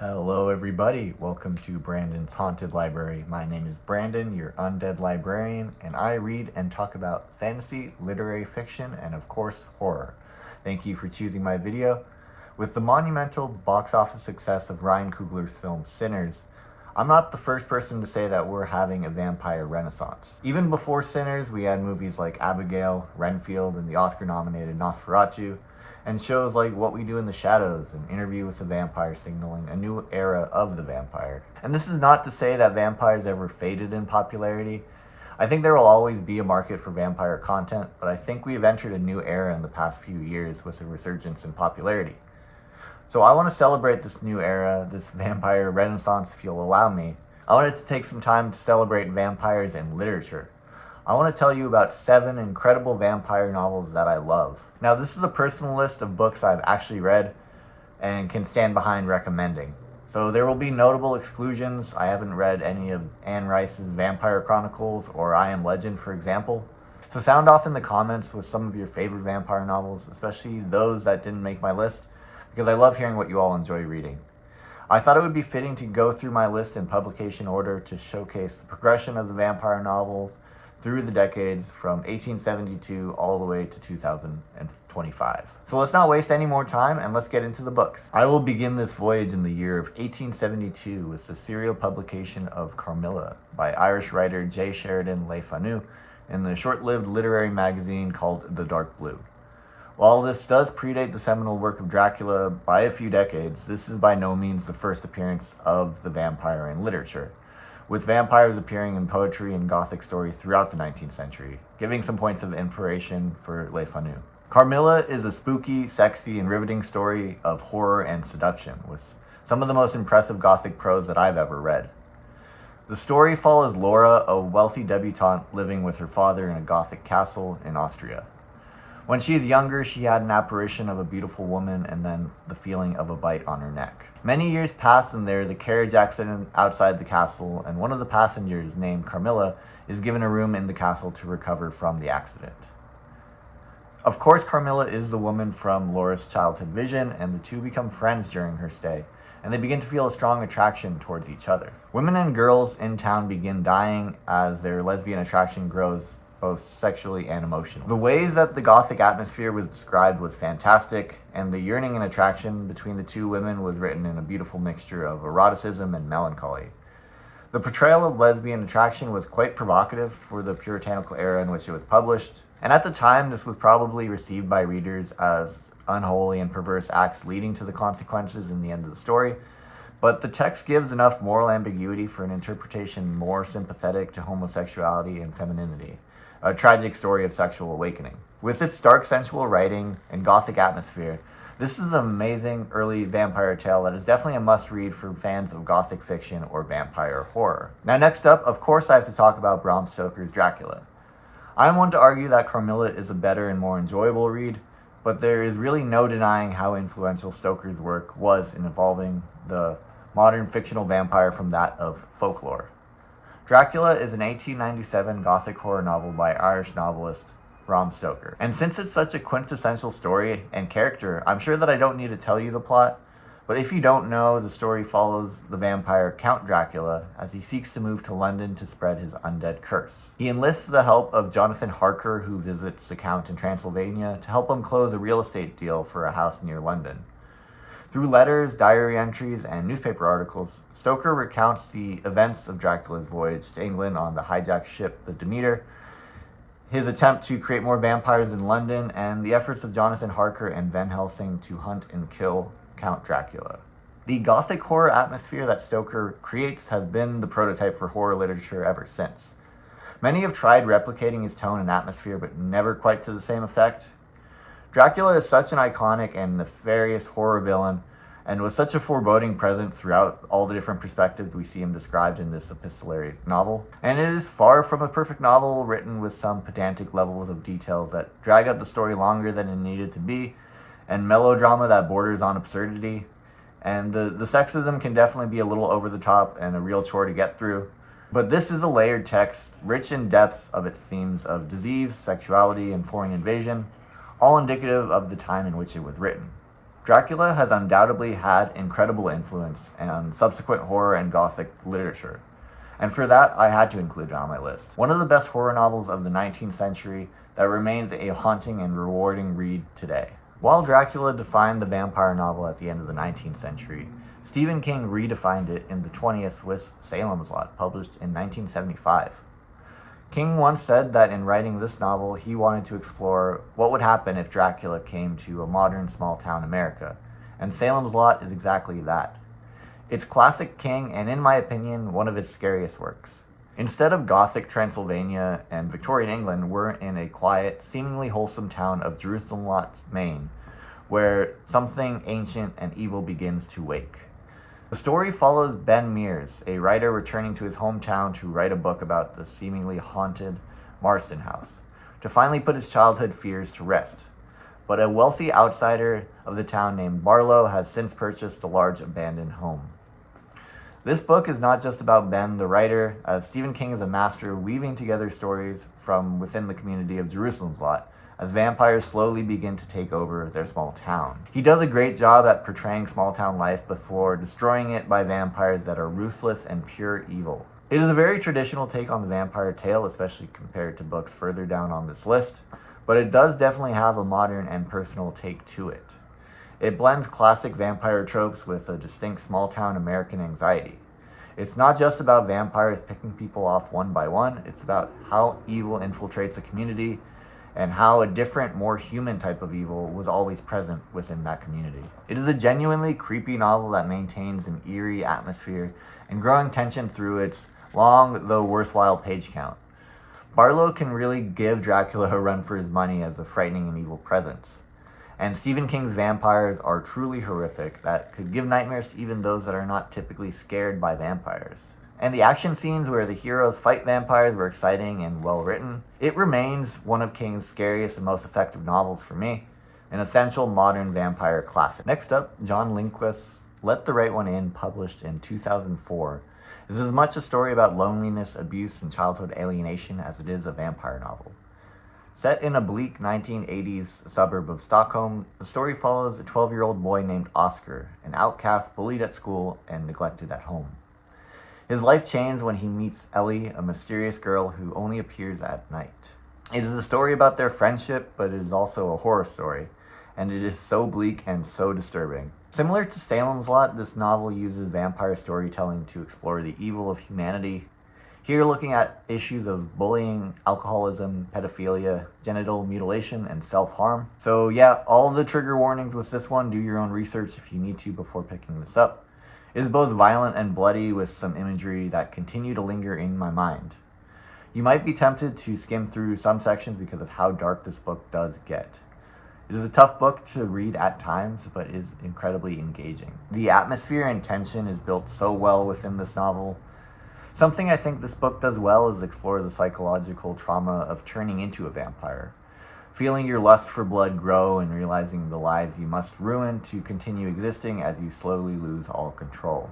Hello, everybody. Welcome to Brandon's Haunted Library. My name is Brandon, your undead librarian, and I read and talk about fantasy, literary fiction, and of course, horror. Thank you for choosing my video. With the monumental box office success of Ryan Coogler's film Sinners, I'm not the first person to say that we're having a vampire renaissance. Even before Sinners, we had movies like Abigail, Renfield, and the Oscar-nominated Nosferatu, and shows like What We Do in the Shadows and Interview with the Vampire signaling a new era of the vampire. And this is not to say that vampires ever faded in popularity. I think there will always be a market for vampire content, but I think we have entered a new era in the past few years with a resurgence in popularity. So I want to celebrate this new era, this vampire renaissance, if you'll allow me. I wanted to take some time to celebrate vampires in literature. I want to tell you about 7 incredible vampire novels that I love. Now, this is a personal list of books I've actually read and can stand behind recommending. So there will be notable exclusions. I haven't read any of Anne Rice's Vampire Chronicles or I Am Legend, for example. So sound off in the comments with some of your favorite vampire novels, especially those that didn't make my list, because I love hearing what you all enjoy reading. I thought it would be fitting to go through my list in publication order to showcase the progression of the vampire novels through the decades from 1872 all the way to 2025. So let's not waste any more time and let's get into the books. I will begin this voyage in the year of 1872 with the serial publication of Carmilla by Irish writer J. Sheridan Le Fanu in the short-lived literary magazine called The Dark Blue. While this does predate the seminal work of Dracula by a few decades, this is by no means the first appearance of the vampire in literature, with vampires appearing in poetry and Gothic stories throughout the 19th century, giving some points of inspiration for Le Fanu. Carmilla is a spooky, sexy, and riveting story of horror and seduction, with some of the most impressive Gothic prose that I've ever read. The story follows Laura, a wealthy debutante living with her father in a Gothic castle in Austria. When she is younger, she had an apparition of a beautiful woman and then the feeling of a bite on her neck. Many years pass and there is a carriage accident outside the castle, and one of the passengers, named Carmilla, is given a room in the castle to recover from the accident. Of course, Carmilla is the woman from Laura's childhood vision, and the two become friends during her stay, and they begin to feel a strong attraction towards each other. Women and girls in town begin dying as their lesbian attraction grows, both sexually and emotionally. The ways that the Gothic atmosphere was described was fantastic, and the yearning and attraction between the two women was written in a beautiful mixture of eroticism and melancholy. The portrayal of lesbian attraction was quite provocative for the puritanical era in which it was published, and at the time this was probably received by readers as unholy and perverse acts leading to the consequences in the end of the story, but the text gives enough moral ambiguity for an interpretation more sympathetic to homosexuality and femininity. A tragic story of sexual awakening. With its dark, sensual writing and Gothic atmosphere, this is an amazing early vampire tale that is definitely a must-read for fans of Gothic fiction or vampire horror. Now next up, of course I have to talk about Bram Stoker's Dracula. I'm one to argue that Carmilla is a better and more enjoyable read, but there is really no denying how influential Stoker's work was in evolving the modern fictional vampire from that of folklore. Dracula is an 1897 Gothic horror novel by Irish novelist Bram Stoker. And since it's such a quintessential story and character, I'm sure that I don't need to tell you the plot, but if you don't know, the story follows the vampire Count Dracula as he seeks to move to London to spread his undead curse. He enlists the help of Jonathan Harker, who visits the Count in Transylvania, to help him close a real estate deal for a house near London. Through letters, diary entries, and newspaper articles, Stoker recounts the events of Dracula's voyage to England on the hijacked ship the Demeter, his attempt to create more vampires in London, and the efforts of Jonathan Harker and Van Helsing to hunt and kill Count Dracula. The Gothic horror atmosphere that Stoker creates has been the prototype for horror literature ever since. Many have tried replicating his tone and atmosphere, but never quite to the same effect. Dracula is such an iconic and nefarious horror villain, and was such a foreboding presence throughout all the different perspectives we see him described in this epistolary novel. And it is far from a perfect novel written with some pedantic levels of details that drag out the story longer than it needed to be, and melodrama that borders on absurdity. And the sexism can definitely be a little over the top and a real chore to get through. But this is a layered text, rich in depth of its themes of disease, sexuality, and foreign invasion, all indicative of the time in which it was written. Dracula has undoubtedly had incredible influence on subsequent horror and gothic literature, and for that I had to include it on my list. One of the best horror novels of the 19th century that remains a haunting and rewarding read today. While Dracula defined the vampire novel at the end of the 19th century, Stephen King redefined it in the 20th with Salem's Lot, published in 1975. King once said that in writing this novel, he wanted to explore what would happen if Dracula came to a modern small-town America, and Salem's Lot is exactly that. It's classic King, and in my opinion, one of his scariest works. Instead of Gothic Transylvania and Victorian England, we're in a quiet, seemingly wholesome town of Jerusalem Lot, Maine, where something ancient and evil begins to wake. The story follows Ben Mears, a writer returning to his hometown to write a book about the seemingly haunted Marston House, to finally put his childhood fears to rest. But a wealthy outsider of the town named Barlow has since purchased a large abandoned home. This book is not just about Ben, the writer, as Stephen King is a master of weaving together stories from within the community of Jerusalem's Lot, as vampires slowly begin to take over their small town. He does a great job at portraying small town life before destroying it by vampires that are ruthless and pure evil. It is a very traditional take on the vampire tale, especially compared to books further down on this list, but it does definitely have a modern and personal take to it. It blends classic vampire tropes with a distinct small town American anxiety. It's not just about vampires picking people off one by one, it's about how evil infiltrates a community and how a different, more human type of evil was always present within that community. It is a genuinely creepy novel that maintains an eerie atmosphere and growing tension through its long, though worthwhile page count. Barlow can really give Dracula a run for his money as a frightening and evil presence. And Stephen King's vampires are truly horrific that could give nightmares to even those that are not typically scared by vampires. And the action scenes where the heroes fight vampires were exciting and well written. It remains one of King's scariest and most effective novels for me, an essential modern vampire classic. Next up, John Lindquist's Let the Right One In, published in 2004, is as much a story about loneliness, abuse, and childhood alienation as it is a vampire novel. Set in a bleak 1980s suburb of Stockholm, the story follows a 12-year-old boy named Oscar, an outcast bullied at school and neglected at home. His life changes when he meets Ellie, a mysterious girl who only appears at night. It is a story about their friendship, but it is also a horror story, and it is so bleak and so disturbing. Similar to Salem's Lot, this novel uses vampire storytelling to explore the evil of humanity. Here looking at issues of bullying, alcoholism, pedophilia, genital mutilation, and self-harm. So yeah, all the trigger warnings with this one, do your own research if you need to before picking this up. It is both violent and bloody with some imagery that continue to linger in my mind. You might be tempted to skim through some sections because of how dark this book does get. It is a tough book to read at times, but is incredibly engaging. The atmosphere and tension is built so well within this novel. Something I think this book does well is explore the psychological trauma of turning into a vampire. Feeling your lust for blood grow and realizing the lives you must ruin to continue existing as you slowly lose all control.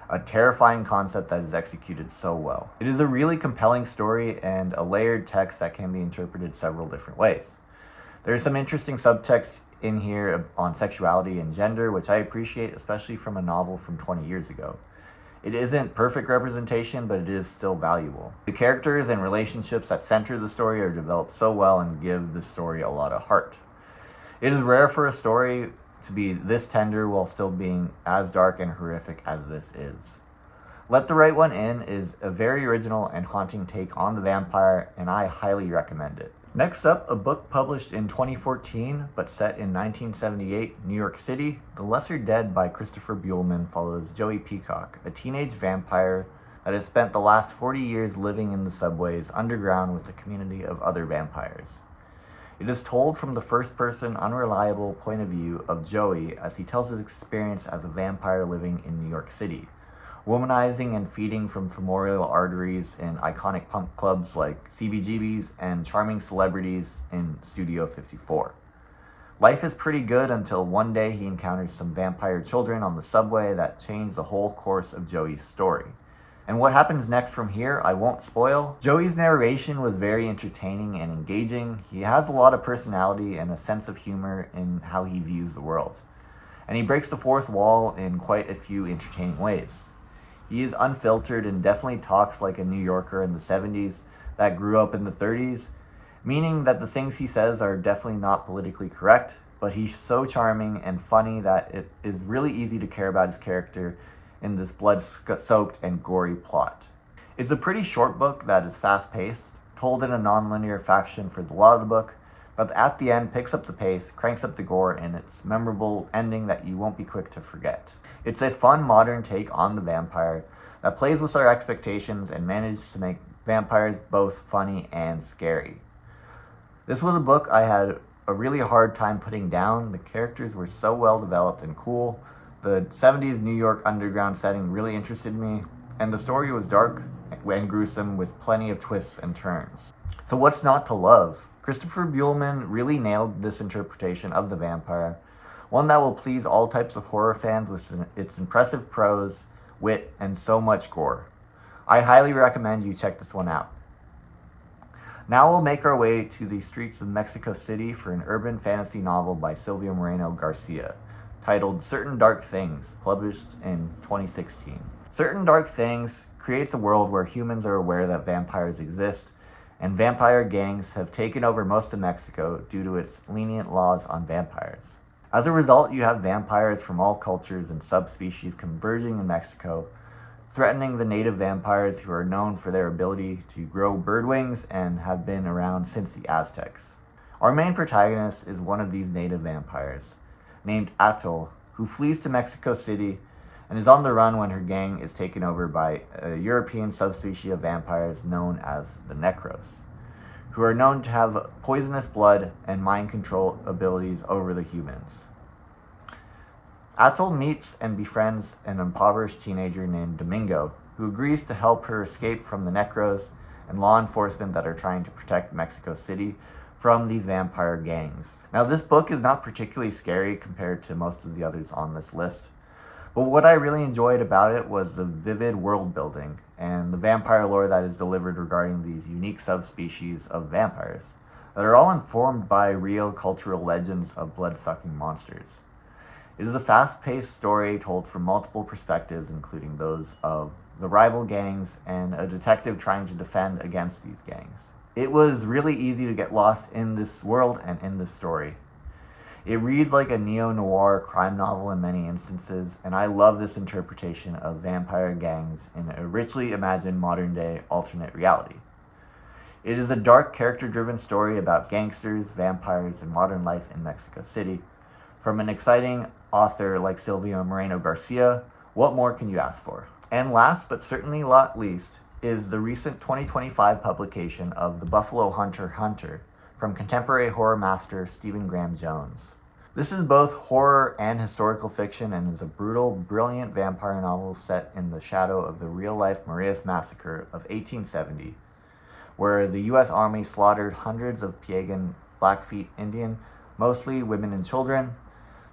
A terrifying concept that is executed so well. It is a really compelling story and a layered text that can be interpreted several different ways. There's some interesting subtext in here on sexuality and gender, which I appreciate, especially from a novel from 20 years ago. It isn't perfect representation, but it is still valuable. The characters and relationships that center the story are developed so well and give the story a lot of heart. It is rare for a story to be this tender while still being as dark and horrific as this is. Let the Right One In is a very original and haunting take on the vampire, and I highly recommend it. Next up, a book published in 2014 but set in 1978 New York City, The Lesser Dead by Christopher Buehlman follows Joey Peacock, a teenage vampire that has spent the last 40 years living in the subways underground with a community of other vampires. It is told from the first-person, unreliable point of view of Joey as he tells his experience as a vampire living in New York City, womanizing and feeding from femoral arteries in iconic punk clubs like CBGB's and charming celebrities in Studio 54. Life is pretty good until one day he encounters some vampire children on the subway that change the whole course of Joey's story. And what happens next from here, I won't spoil. Joey's narration was very entertaining and engaging. He has a lot of personality and a sense of humor in how he views the world. and he breaks the fourth wall in quite a few entertaining ways. He is unfiltered and definitely talks like a New Yorker in the 70s that grew up in the 30s, meaning that the things he says are definitely not politically correct, but he's so charming and funny that it is really easy to care about his character in this blood-soaked and gory plot. It's a pretty short book that is fast-paced, told in a non-linear fashion for a lot of the book, but at the end picks up the pace, cranks up the gore, and its memorable ending that you won't be quick to forget. It's a fun modern take on the vampire that plays with our expectations and manages to make vampires both funny and scary. This was a book I had a really hard time putting down. The characters were so well developed and cool. The 70s New York underground setting really interested me, and the story was dark and gruesome with plenty of twists and turns. So what's not to love? Christopher Buehlman really nailed this interpretation of the vampire, one that will please all types of horror fans with its impressive prose, wit, and so much gore. I highly recommend you check this one out. Now we'll make our way to the streets of Mexico City for an urban fantasy novel by Silvia Moreno Garcia, titled Certain Dark Things, published in 2016. Certain Dark Things creates a world where humans are aware that vampires exist, and vampire gangs have taken over most of Mexico due to its lenient laws on vampires. As a result, you have vampires from all cultures and subspecies converging in Mexico, threatening the native vampires who are known for their ability to grow bird wings and have been around since the Aztecs. Our main protagonist is one of these native vampires, named Atol, who flees to Mexico City and is on the run when her gang is taken over by a European subspecies of vampires known as the Necros, who are known to have poisonous blood and mind control abilities over the humans. Atol meets and befriends an impoverished teenager named Domingo, who agrees to help her escape from the Necros and law enforcement that are trying to protect Mexico City from these vampire gangs. Now, this book is not particularly scary compared to most of the others on this list, but what I really enjoyed about it was the vivid world building and the vampire lore that is delivered regarding these unique subspecies of vampires that are all informed by real cultural legends of blood-sucking monsters. It is a fast-paced story told from multiple perspectives, including those of the rival gangs and a detective trying to defend against these gangs. It was really easy to get lost in this world and in this story. It reads like a neo-noir crime novel in many instances, and I love this interpretation of vampire gangs in a richly imagined modern-day alternate reality. It is a dark, character-driven story about gangsters, vampires, and modern life in Mexico City. From an exciting author like Silvia Moreno Garcia, what more can you ask for? And last but certainly not least is the recent 2025 publication of The Buffalo Hunter Hunter from contemporary horror master Stephen Graham Jones. This is both horror and historical fiction and is a brutal, brilliant vampire novel set in the shadow of the real-life Marias Massacre of 1870, where the U.S. Army slaughtered hundreds of Piegan Blackfeet Indian, mostly women and children.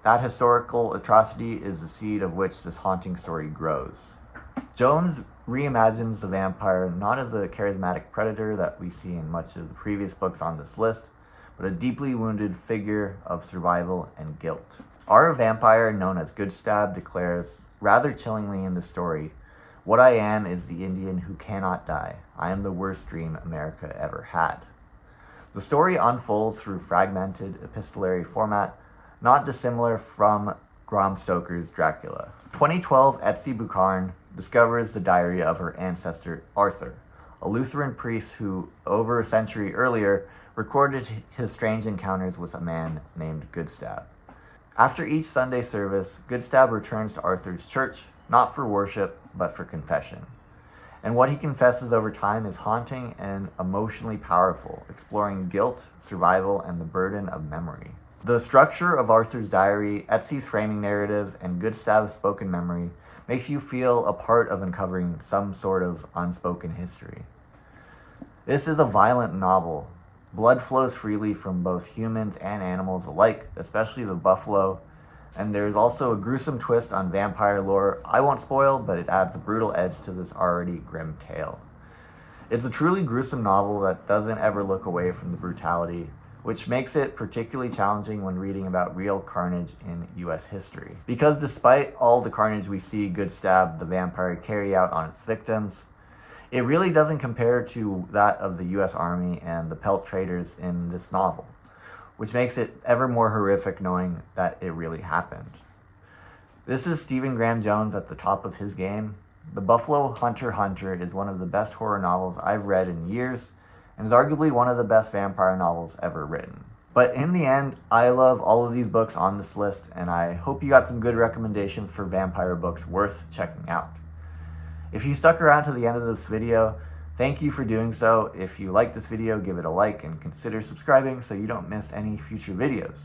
That historical atrocity is the seed of which this haunting story grows. Jones reimagines the vampire not as a charismatic predator that we see in much of the previous books on this list, but a deeply wounded figure of survival and guilt. Our vampire, known as Goodstab, declares, rather chillingly in the story, "What I am is the Indian who cannot die. I am the worst dream America ever had." The story unfolds through fragmented epistolary format, not dissimilar from Bram Stoker's Dracula. 2012 Etsy Bucharn discovers the diary of her ancestor Arthur, a Lutheran priest who, over a century earlier, recorded his strange encounters with a man named Goodstab. After each Sunday service, Goodstab returns to Arthur's church, not for worship, but for confession. And what he confesses over time is haunting and emotionally powerful, exploring guilt, survival, and the burden of memory. The structure of Arthur's diary, Etsy's framing narrative, and Goodstab's spoken memory makes you feel a part of uncovering some sort of unspoken history. This is a violent novel. Blood flows freely from both humans and animals alike, especially the buffalo, and there's also a gruesome twist on vampire lore I won't spoil, but it adds a brutal edge to this already grim tale. It's a truly gruesome novel that doesn't ever look away from the brutality, which makes it particularly challenging when reading about real carnage in US history. Because despite all the carnage we see Good Stab the vampire carry out on its victims, it really doesn't compare to that of the US Army and the pelt traders in this novel, which makes it ever more horrific knowing that it really happened. This is Stephen Graham Jones at the top of his game. The Buffalo Hunter is one of the best horror novels I've read in years, and is arguably one of the best vampire novels ever written. But in the end, I love all of these books on this list, and I hope you got some good recommendations for vampire books worth checking out. If you stuck around to the end of this video, thank you for doing so. If you like this video, give it a like and consider subscribing so you don't miss any future videos.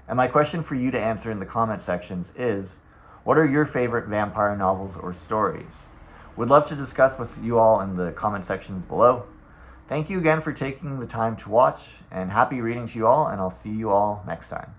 And my question for you to answer in the comment sections is, what are your favorite vampire novels or stories? Would love to discuss with you all in the comment sections below. Thank you again for taking the time to watch, and happy reading to you all, and I'll see you all next time.